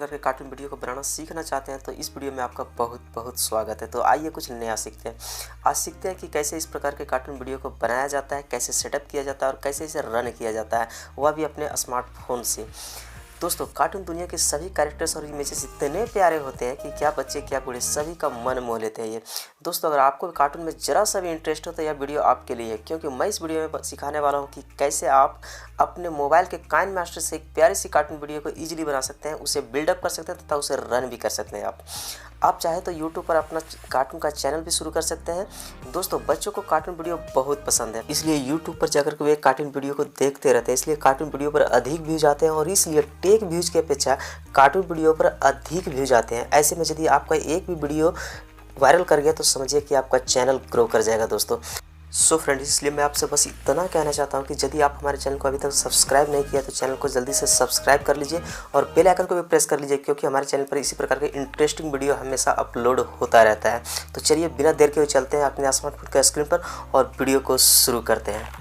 प्रकार के cartoon video को बनाना सीखना चाहते हैं तो इस वीडियो में आपका बहुत बहुत स्वागत है। तो आइए कुछ नया सीखते हैं। आज सीखते हैं कि कैसे इस प्रकार के कार्टून वीडियो को बनाया जाता है, कैसे सेटअप किया जाता है और कैसे इसे रन किया जाता है, वह भी अपने स्मार्टफोन से। दोस्तों, कार्टून दुनिया के सभी कैरेक्टर्स और इमेजेस इतने प्यारे होते हैं कि क्या बच्चे क्या बूढ़े सभी का मन मोह लेते हैं ये। दोस्तों, अगर आपको कार्टून में ज़रा सा भी इंटरेस्ट हो तो यह वीडियो आपके लिए है, क्योंकि मैं इस वीडियो में सिखाने वाला हूं कि कैसे आप अपने मोबाइल के काइन मास्टर से एक प्यारी सी कार्टून वीडियो को ईजिली बना सकते हैं, उसे बिल्डअप कर सकते हैं तथा उसे रन भी कर सकते हैं। आप चाहे तो यूट्यूब पर अपना कार्टून का चैनल भी शुरू कर सकते हैं। दोस्तों, बच्चों को कार्टून वीडियो बहुत पसंद है, इसलिए यूट्यूब पर जाकर के वे कार्टून वीडियो को देखते रहते हैं, इसलिए कार्टून वीडियो पर अधिक व्यूज आते हैं और इसलिए टेक व्यूज की अपेक्षा कार्टून वीडियो पर अधिक व्यूज आते हैं। ऐसे में यदि आपका एक भी वीडियो वायरल कर गया तो समझिए कि आपका चैनल ग्रो कर जाएगा। दोस्तों, सो फ्रेंड्स, इसलिए मैं आपसे बस इतना कहना चाहता हूं कि यदि आप हमारे चैनल को अभी तक सब्सक्राइब नहीं किया तो चैनल को जल्दी से सब्सक्राइब कर लीजिए और बेल आइकन को भी प्रेस कर लीजिए, क्योंकि हमारे चैनल पर इसी प्रकार के इंटरेस्टिंग वीडियो हमेशा अपलोड होता रहता है। तो चलिए बिना देर के हुए चलते हैं अपने स्मार्टफोन के स्क्रीन पर और वीडियो को शुरू करते हैं।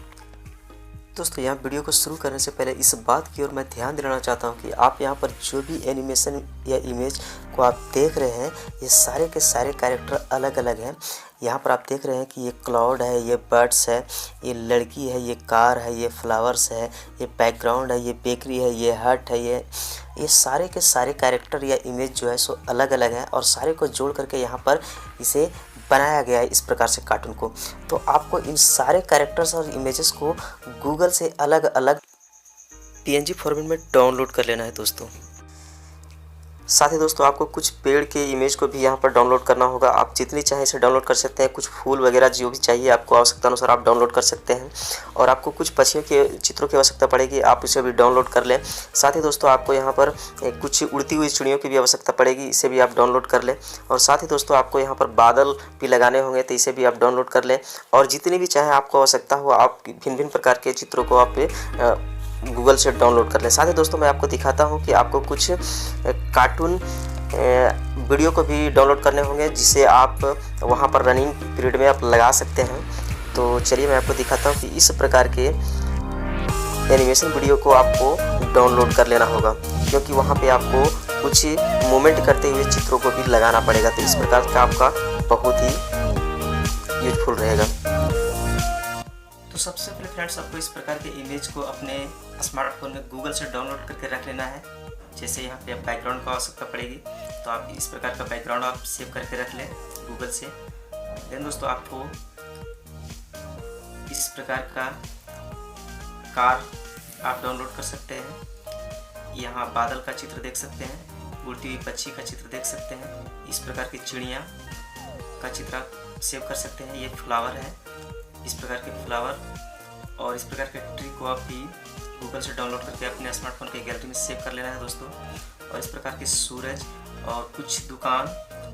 दोस्तों, यहाँ वीडियो को शुरू करने से पहले इस बात की ओर मैं ध्यान दिलाना चाहता हूँ कि आप यहाँ पर जो भी एनिमेशन या इमेज को आप देख रहे हैं, ये सारे के सारे कैरेक्टर अलग अलग हैं। यहाँ पर आप देख रहे हैं कि ये क्लाउड है, ये बर्ड्स है, ये लड़की है, ये कार है, ये फ्लावर्स है, ये बैकग्राउंड है, ये बेकरी है, ये हट है, ये सारे के सारे कैरेक्टर या इमेज जो है सो अलग अलग हैं और सारे को जोड़ करके यहाँ पर इसे बनाया गया है इस प्रकार से कार्टून को। तो आपको इन सारे कैरेक्टर्स और इमेजेस को गूगल से अलग अलग PNG फॉर्मेट में डाउनलोड कर लेना है। दोस्तों, साथ ही दोस्तों आपको कुछ पेड़ के इमेज को भी यहाँ पर डाउनलोड करना होगा। आप जितनी चाहें इसे डाउनलोड कर सकते हैं। कुछ फूल वगैरह जो भी चाहिए आपको आवश्यकता अनुसार आप डाउनलोड कर सकते हैं। और आपको कुछ पक्षियों के चित्रों की आवश्यकता पड़ेगी, आप इसे भी डाउनलोड कर लें। साथ ही दोस्तों आपको यहाँ पर कुछ उड़ती हुई चिड़ियों की भी आवश्यकता पड़ेगी, इसे भी आप डाउनलोड कर लें। और साथ ही दोस्तों आपको यहाँ पर बादल भी लगाने होंगे तो इसे भी आप डाउनलोड कर लें। और जितनी भी चाहे आपको आवश्यकता हो आप भिन्न भिन्न प्रकार के चित्रों को आप गूगल से डाउनलोड कर लें। साथ ही दोस्तों मैं आपको दिखाता हूं कि आपको कुछ कार्टून वीडियो को भी डाउनलोड करने होंगे, जिसे आप वहां पर रनिंग पीरियड में आप लगा सकते हैं। तो चलिए मैं आपको दिखाता हूं कि इस प्रकार के एनिमेशन वीडियो को आपको डाउनलोड कर लेना होगा, क्योंकि वहां पे आपको कुछ मूवमेंट करते हुए चित्रों को भी लगाना पड़ेगा। तो इस प्रकार का आपका बहुत ही यूजफुल रहेगा। तो सबसे पहले फ्रेंड्स आपको इस प्रकार के इमेज को अपने स्मार्टफोन में गूगल से डाउनलोड करके रख लेना है। जैसे यहाँ पे बैकग्राउंड की आवश्यकता पड़ेगी तो आप इस प्रकार का बैकग्राउंड आप सेव करके रख लें गूगल से। देन दोस्तों आपको इस प्रकार का कार आप डाउनलोड कर सकते हैं। यहाँ बादल का चित्र देख सकते हैं, उड़ती हुई पक्षी का चित्र देख सकते हैं, इस प्रकार की चिड़िया का चित्र आप सेव कर सकते हैं। ये फ्लावर है, इस प्रकार के फ्लावर और इस प्रकार के ट्री को आप भी गूगल से डाउनलोड करके अपने स्मार्टफोन के गैलरी में सेव कर लेना है दोस्तों। और इस प्रकार के सूरज और कुछ दुकान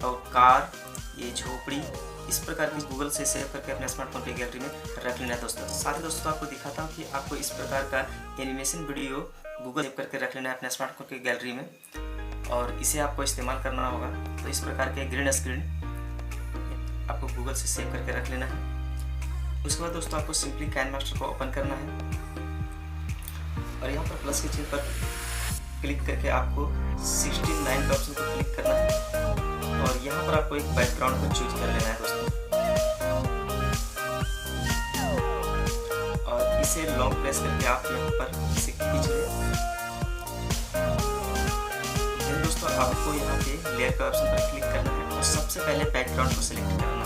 और कार, ये झोपड़ी, इस प्रकार की गूगल से सेव करके अपने स्मार्टफोन के गैलरी में रख लेना है दोस्तों। साथ ही दोस्तों आपको दिखाता हूँ कि आपको इस प्रकार का एनिमेशन वीडियो गूगल सेव करके रख लेना है अपने स्मार्टफोन के गैलरी में और इसे आपको इस्तेमाल करना होगा। तो इस प्रकार के ग्रीन स्क्रीन आपको गूगल से सेव करके रख लेना है। उसके बाद दोस्तों आपको सिंपली काइन मास्टर को ओपन करना है और यहाँ पर प्लस के चिन्ह पर क्लिक करके आपको 69 के ऑप्शन पर क्लिक करना है और यहाँ पर आपको एक बैकग्राउंड को चूज कर लेना है दोस्तों। और इसे लॉन्ग प्रेस करके आप यहाँ पर इसे खींच लें। दोस्तों आपको यहाँ पे लेयर के ऑप्शन पर क्लिक करना है और सबसे पहले बैकग्राउंड को सिलेक्ट करना है।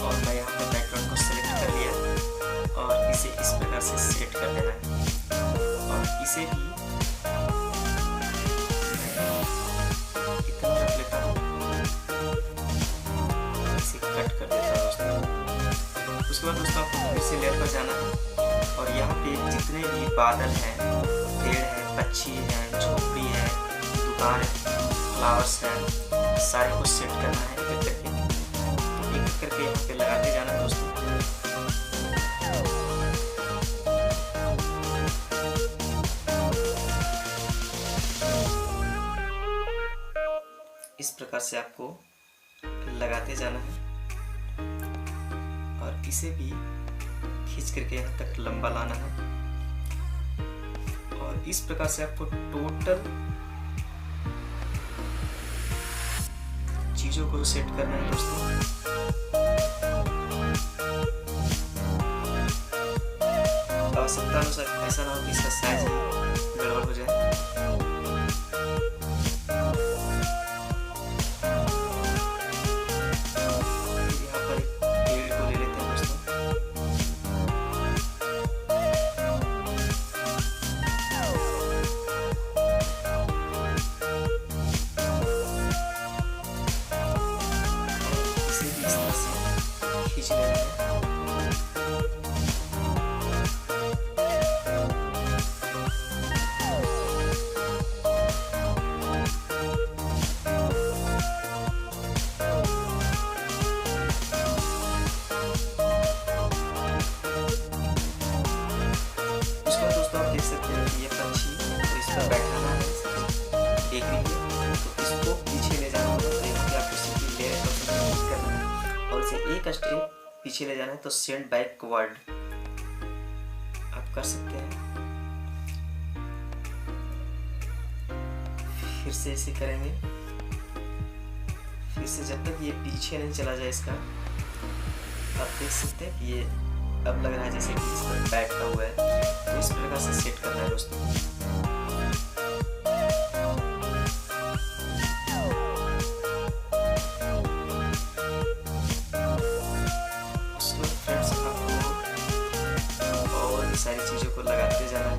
और मैं यहाँ पे बैकग्राउंड को सिलेक्ट कर लिया और इसे इस प्रकार से सेट कर देना है। और इसे भी इतना रख लेता हूँ, इसे कट कर देता हूँ दोस्तों। उसके बाद दोस्तों आपको फिर से लेयर पर जाना है और यहाँ पे जितने भी बादल हैं, पेड़ है, पक्षी है, झोपड़ी है, दुकान है, फ्लावर्स है, सारे को सेट करना है एक करके यहाँ पे लगाते जाना दोस्तों। इस प्रकार से आपको लगाते जाना है और इसे भी खींच करके यहाँ तक लंबा लाना है और इस प्रकार से आपको टोटल चीज़ों को सेट करना है दोस्तों। आवश्यकता अनुसार, ऐसा ना हो कि इसका साइज गड़बड़ हो जाए। यहाँ पर एक पेड़ को ले लेते हैं दोस्तों। इसे भी इस तरह से खींच लेते हैं। देख सकते हैं कि ये पंछी तो इस पर बैठाना है, देख रही है, तो इसको पीछे ले जाना होगा। तो यहाँ पे आपको सिंपली लेयर पर क्लिक करना है और इसे एक स्टेप पीछे ले जाना है। तो सेंड बैकवर्ड आप कर सकते हैं। फिर से इसे करेंगे। फिर से जब तक ये पीछे नहीं चला जाए इसका, आप देख सकते हैं कि ये अब लग रहा है जैसे कि इस पर बैठा हुआ है। तो इस प्रकार से सेट करना है दोस्तों। उसको फ्रेंड्स आपको और भी सारी चीज़ों को लगाते जाना है।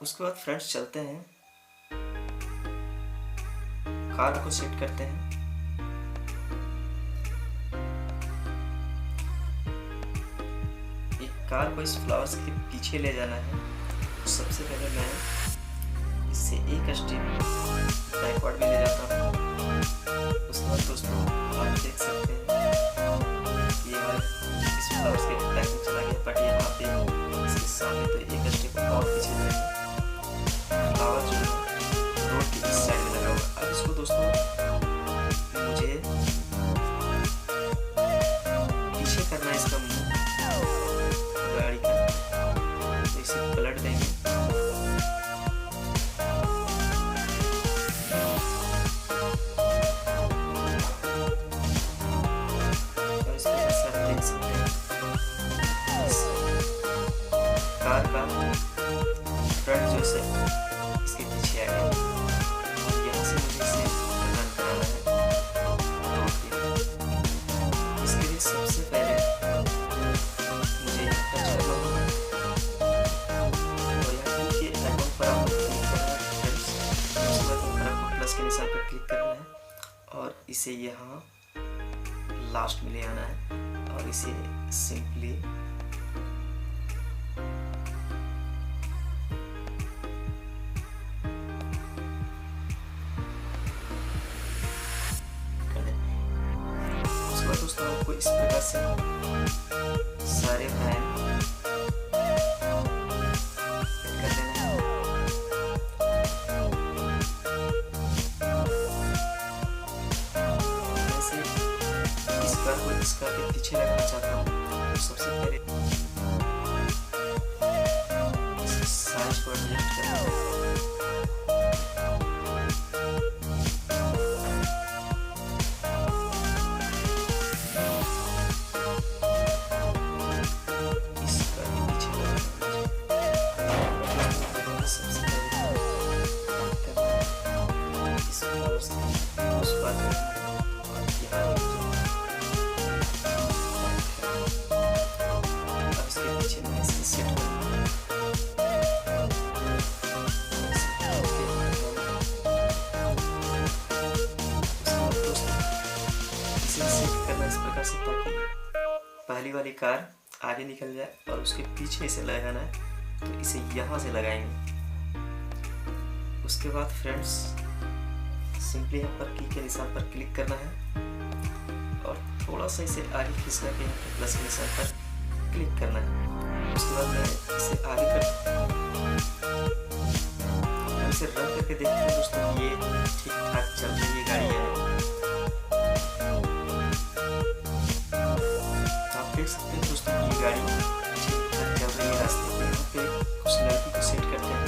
उसके बाद फ्रेंड्स चलते हैं, कार को सेट करते हैं। एक कार को इस फ्लावर्स के पीछे ले जाना है। तो सबसे पहले मैं इससे एक स्टेप बैकवर्ड में ले जाता हूँ। उसके बाद दोस्तों आप देख सकते हैं ये इस फ्लावर्स के बैक में चला गया, बट यहाँ पे इसके सामने तो एक स्टेप और पीछे जाएगा। फ्लावर जो है रोड के इस साइड में लगा हुआ। अब इसको दोस्तों मुझे पीछे करना है इसका मुंह गाड़ी का। तो इसे पलट देंगे। और इसको ऐसा देख सकते हैं कार का फ्रंट जो से इसके पीछे आ गया। और यहाँ से मुझे इसे रन कराना है रोड पे। इसके लिए सबसे पहले मुझे टच करना होगा और यहाँ के आइकन पर आपको क्लिक करना है फ्रेंड्स। उसके बाद यहाँ पर आपको प्लस के निशान पर क्लिक करना है और इसे यहाँ लास्ट में ले आना है और इसे सिंपली दोस्तों आपको इस प्रकार से सारे फैन कर लेना है। वैसे इस कार को इस कार के पीछे लगाना चाहता हूँ। तो सबसे पहले इसके साइज को एडजस्ट करना है। वाली कार आगे निकल जाए और उसके पीछे इसे लगाना है, तो इसे यहाँ से लगाएंगे। उसके बाद फ्रेंड्स सिंपली यहाँ पर की के निशान पर क्लिक करना है और थोड़ा सा इसे आगे खींचना के यहाँ पर प्लस के निशान पर क्लिक करना है। उसके बाद मैं इसे आगे इसे रन करके देखते हैं दोस्तों, ये ठीक ठाक चल रही है गाड़ी है। आप देख सकते हैं दोस्तों ये गाड़ी ठीक ठाक चल रही है रास्ते पे। यहाँ पे कुछ लड़की को सेट करते हैं।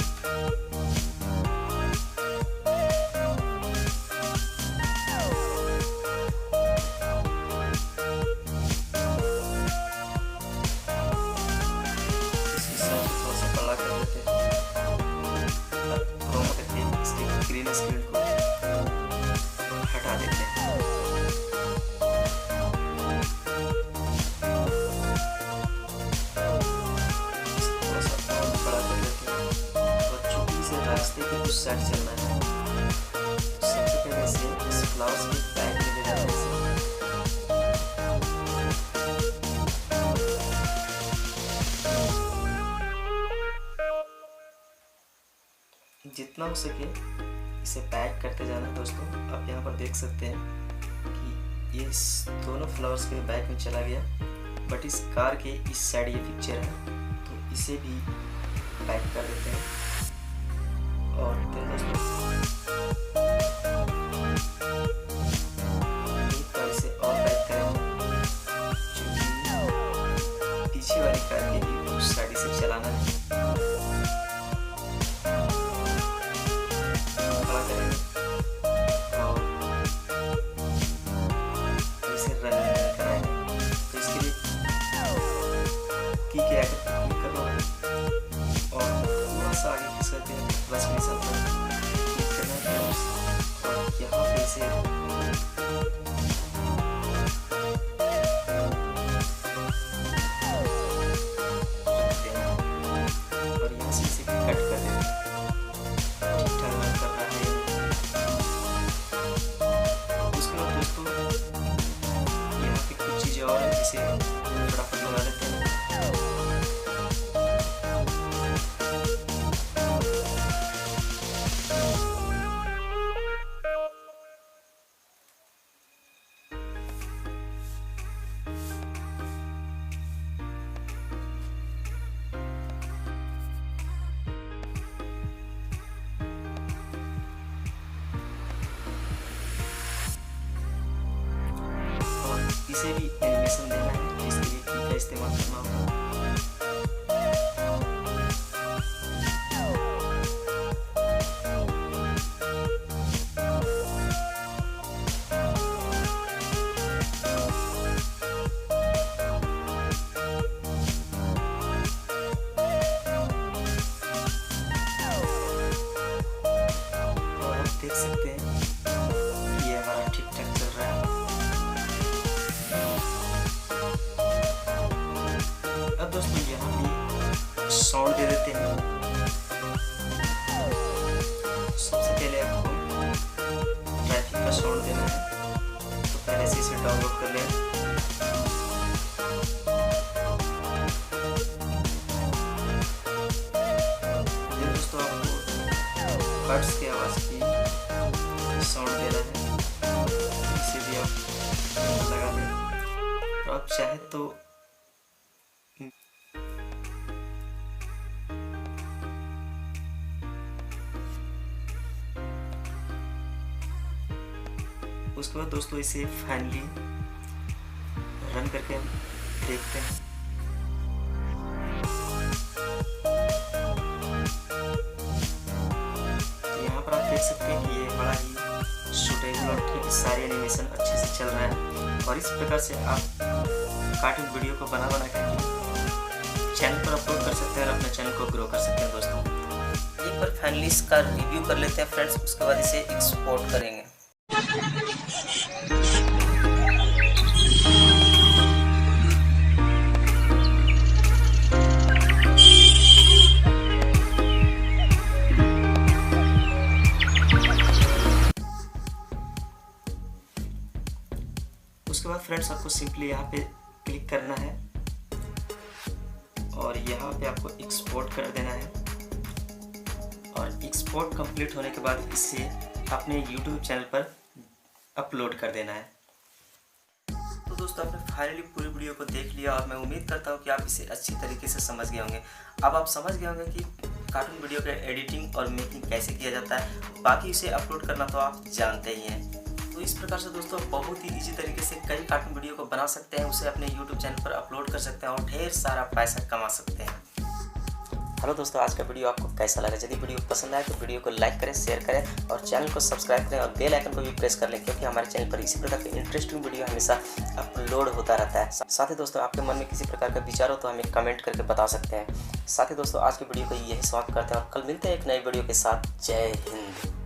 इसकी साइड थोड़ा सा बड़ा कर देते हैं, क्रोम करके इसके ग्रीन स्क्रीन को हटा देते हैं। रास्ते के कुछ साइड चलना है। सबसे पहले इसे इस फ्लावर्स के बैग में ले जाते हैं। जितना हो सके इसे पैक करते जाना दोस्तों। आप यहाँ पर देख सकते हैं कि ये इस दोनों फ्लावर्स के बैग में चला गया, बट इस कार के इस साइड ये पिक्चर है, तो इसे भी पैक कर देते हैं। और फिर दोस्तों एक बार इसे और पैक करेंगे, क्योंकि पीछे वाली कार के भी उस साइड से चलाना है। खड़ा करेंगे और इसे रन कराएंगे। तो इसके लिए की के आगे क्लिक करना है और थोड़ा सा आगे खींच करते हैं प्लस के निशान पर क्लिक करना है और यहाँ पे इसे रखते हैं और यहाँ से इसे कट कर देते हैं। ठीक ठाक रन कर रहा है। उसके बाद दोस्तों यहाँ पे कुछ चीज़ें और हैं जिसे फटाफट लगा लेते हैं। इसे भी एनिमेशन देना है, तो इसके लिए की का इस्तेमाल करना होगा। और आप देख सकते हैं ये हमारा ठीक ठाक चल रहा है। अब दोस्तों यहाँ भी साउंड दे देते हैं। सबसे पहले आपको ट्रैफिक का साउंड देना है, तो पहले से इसे डाउनलोड कर लें। ये दोस्तों आपको बर्ड्स की आवाज़ की साउंड देना है, इसे भी आप लगा दें। तो आप चाहे तो उसके बाद दोस्तों इसे फाइनली रन करके हम देखते हैं। तो यहाँ पर आप देख सकते हैं कि ये बड़ा ही सूटेबल और ठीक सारे एनिमेशन अच्छे से चल रहा है। और इस प्रकार से आप कार्टून वीडियो को बना करके चैनल पर अपलोड कर सकते हैं और अपने चैनल को ग्रो कर सकते हैं दोस्तों। एक बार फाइनली इसका रिव्यू कर लेते हैं फ्रेंड्स, उसके बाद इसे एक्सपोर्ट करेंगे। उसके बाद फ्रेंड्स आपको सिंपली यहाँ पे क्लिक करना है आपको एक्सपोर्ट कर देना है और एक्सपोर्ट कंप्लीट होने के बाद इसे अपने यूट्यूब चैनल पर अपलोड कर देना है। तो दोस्तों आपने फाइनली पूरी वीडियो को देख लिया और मैं उम्मीद करता हूँ कि आप इसे अच्छी तरीके से समझ गए होंगे। अब आप समझ गए होंगे कि कार्टून वीडियो का एडिटिंग और मेकिंग कैसे किया जाता है। बाकी इसे अपलोड करना तो आप जानते ही हैं। तो इस प्रकार से दोस्तों बहुत ही इजी तरीके से कई कार्टून वीडियो को बना सकते हैं, उसे अपने यूट्यूब चैनल पर अपलोड कर सकते हैं और ढेर सारा पैसा कमा सकते हैं। हेलो दोस्तों, आज का वीडियो आपको कैसा लगा? यदि वीडियो पसंद आए तो वीडियो को लाइक करें, शेयर करें और चैनल को सब्सक्राइब करें और बेल आइकन को भी प्रेस कर लें, क्योंकि हमारे चैनल पर इसी प्रकार के इंटरेस्टिंग वीडियो हमेशा अपलोड होता रहता है। साथ ही दोस्तों आपके मन में किसी प्रकार का विचार हो तो हमें कमेंट करके बता सकते हैं। साथ ही दोस्तों आज की वीडियो को यही समाप्त करते हैं और कल मिलते हैं एक नई वीडियो के साथ। जय हिंद।